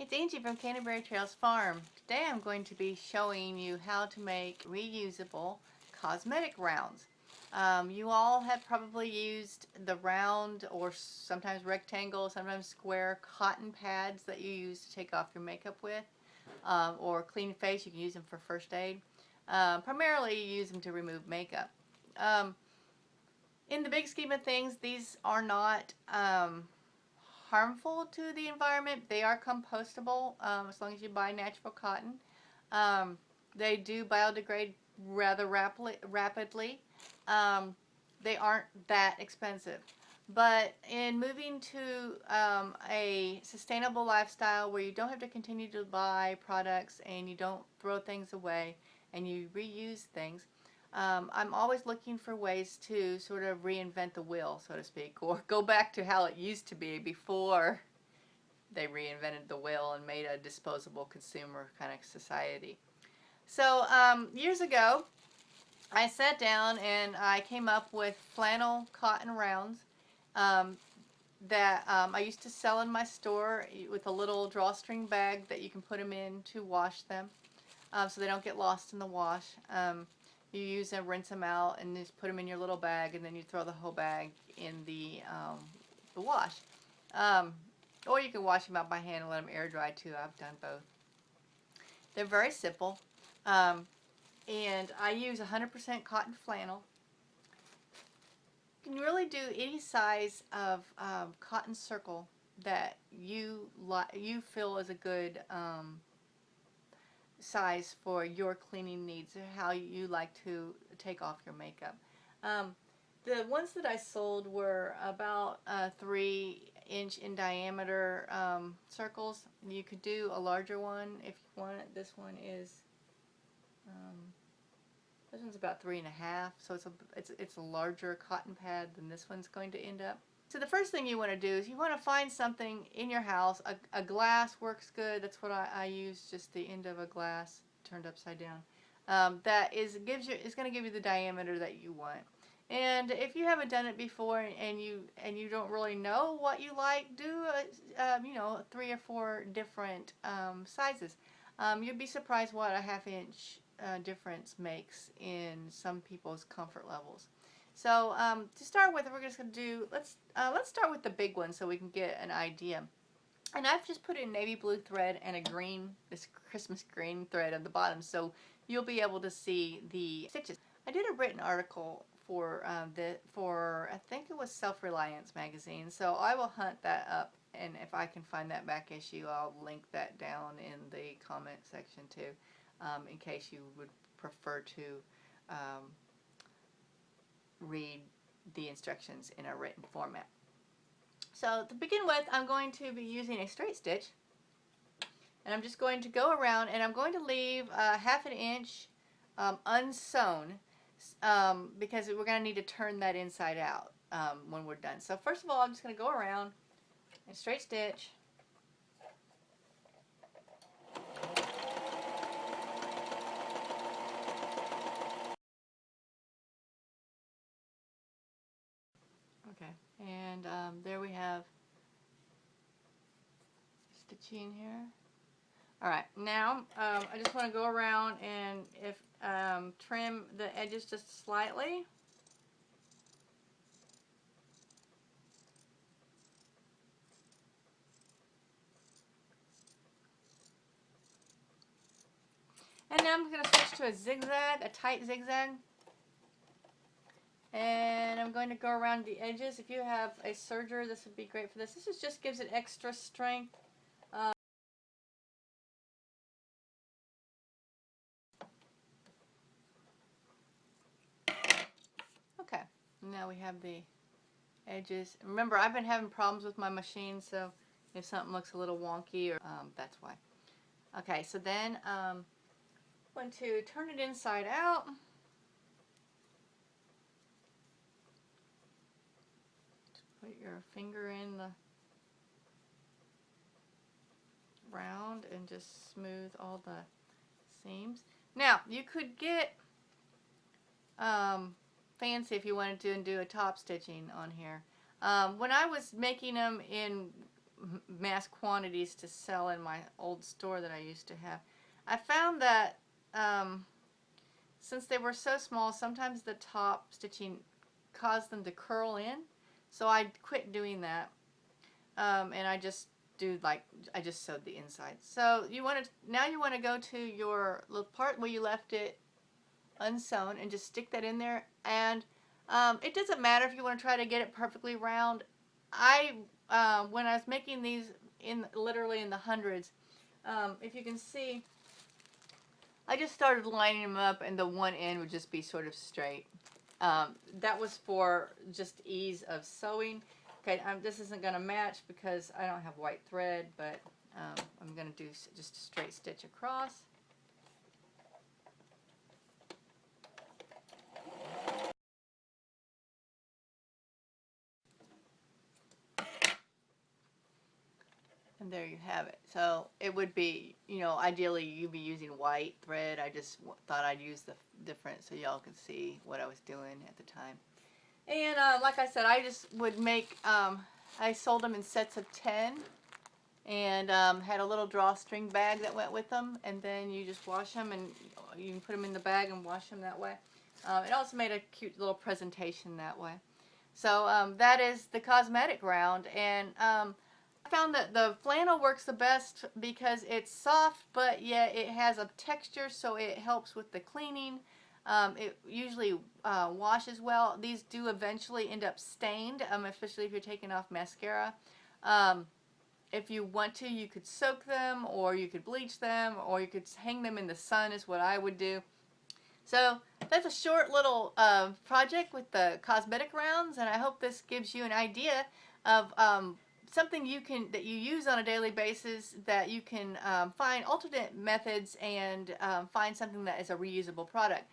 It's Angie from Canterbury Trails Farm. Today I'm going to be showing you how to make reusable cosmetic rounds. You all have probably used the round or sometimes rectangle, sometimes square cotton pads that you use to take off your makeup with, or clean face. You can use them for first aid. Primarily you use them to remove makeup. In the big scheme of things, these are not harmful to the environment. They are compostable as long as you buy natural cotton. They do biodegrade rather rapidly. They aren't that expensive. But in moving to a sustainable lifestyle where you don't have to continue to buy products and you don't throw things away and you reuse things, I'm always looking for ways to sort of reinvent the wheel, so to speak, or go back to how it used to be before they reinvented the wheel and made a disposable consumer kind of society. So years ago, I sat down and I came up with flannel cotton rounds that I used to sell in my store with a little drawstring bag that you can put them in to wash them so they don't get lost in the wash. You use them, rinse them out, and just put them in your little bag, and then you throw the whole bag in the wash. Or you can wash them out by hand and let them air dry too. I've done both. They're very simple, and I use 100% cotton flannel. You can really do any size of cotton circle that you feel is a good size for your cleaning needs, or how you like to take off your makeup. The ones that I sold were about 3-inch in diameter circles. You could do a larger one if you want it. This one is this one's about 3.5, so it's a larger cotton pad than this one's going to end up. So the first thing you want to do is you want to find something in your house. A glass works good. That's what I use, just the end of a glass turned upside down. That is going to give you the diameter that you want. And if you haven't done it before and you don't really know what you like, do 3 or 4 different sizes. You'd be surprised what a 1/2 inch difference makes in some people's comfort levels. So to start with, we're just going to do, let's start with the big one so we can get an idea. And I've just put in navy blue thread and a green, this Christmas green thread at the bottom, so you'll be able to see the stitches. I did a written article for I think it was Self-Reliance magazine, so I will hunt that up, and if I can find that back issue, I'll link that down in the comment section too, in case you would prefer to read the instructions in a written format. So to begin with, I'm going to be using a straight stitch, and I'm just going to go around, and I'm going to leave 1/2 inch unsewn because we're going to need to turn that inside out when we're done. So first of all, I'm just going to go around and straight stitch. Okay, and there we have stitching here. Alright, now I just want to go around and trim the edges just slightly. And now I'm going to switch to a zigzag, a tight zigzag. And I'm going to go around the edges. If you have a serger, this would be great for this. This just gives it extra strength. Okay, now we have the edges. Remember, I've been having problems with my machine, so if something looks a little wonky, or that's why. Okay, so then I'm going to turn it inside out. Put your finger in the round and just smooth all the seams. Now, you could get fancy if you wanted to and do a top stitching on here. When I was making them in mass quantities to sell in my old store that I used to have. I found that since they were so small, sometimes the top stitching caused them to curl in, so I quit doing that, and I just do I just sewed the inside. So you want to now you want to go to your little part where you left it unsewn and just stick that in there, and it doesn't matter if you want to try to get it perfectly round. When I was making these literally in the hundreds, if you can see, I just started lining them up and the one end would just be sort of straight. That was for just ease of sewing. Okay, this isn't going to match because I don't have white thread, but I'm going to do just a straight stitch across. And there you have it. So it would be, ideally you'd be using white thread. I just thought I'd use the different so y'all could see what I was doing at the time. And like I said, I just would make, I sold them in sets of 10 and had a little drawstring bag that went with them. And then you just wash them and you can put them in the bag and wash them that way. It also made a cute little presentation that way. So that is the cosmetic round. And I found that the flannel works the best because it's soft, but yet it has a texture, so it helps with the cleaning. It usually washes well. These do eventually end up stained, especially if you're taking off mascara. If you want to, you could soak them, or you could bleach them, or you could hang them in the sun is what I would do. So that's a short little project with the cosmetic rounds, and I hope this gives you an idea of something that you use on a daily basis, that you can find alternate methods and find something that is a reusable product.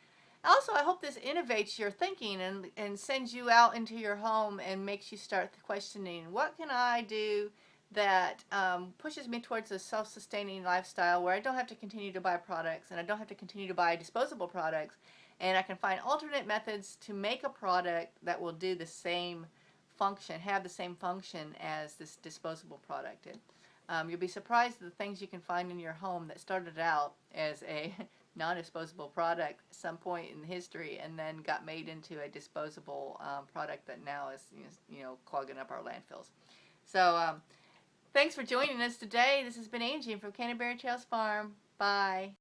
Also, I hope this innovates your thinking and sends you out into your home and makes you start questioning, what can I do that pushes me towards a self-sustaining lifestyle where I don't have to continue to buy products and I don't have to continue to buy disposable products, and I can find alternate methods to make a product that will do the same function, have the same function as this disposable product did. You'll be surprised at the things you can find in your home that started out as a non-disposable product at some point in history and then got made into a disposable product that now is clogging up our landfills. So thanks for joining us today. This has been Angie from Canterbury Trails Farm. Bye.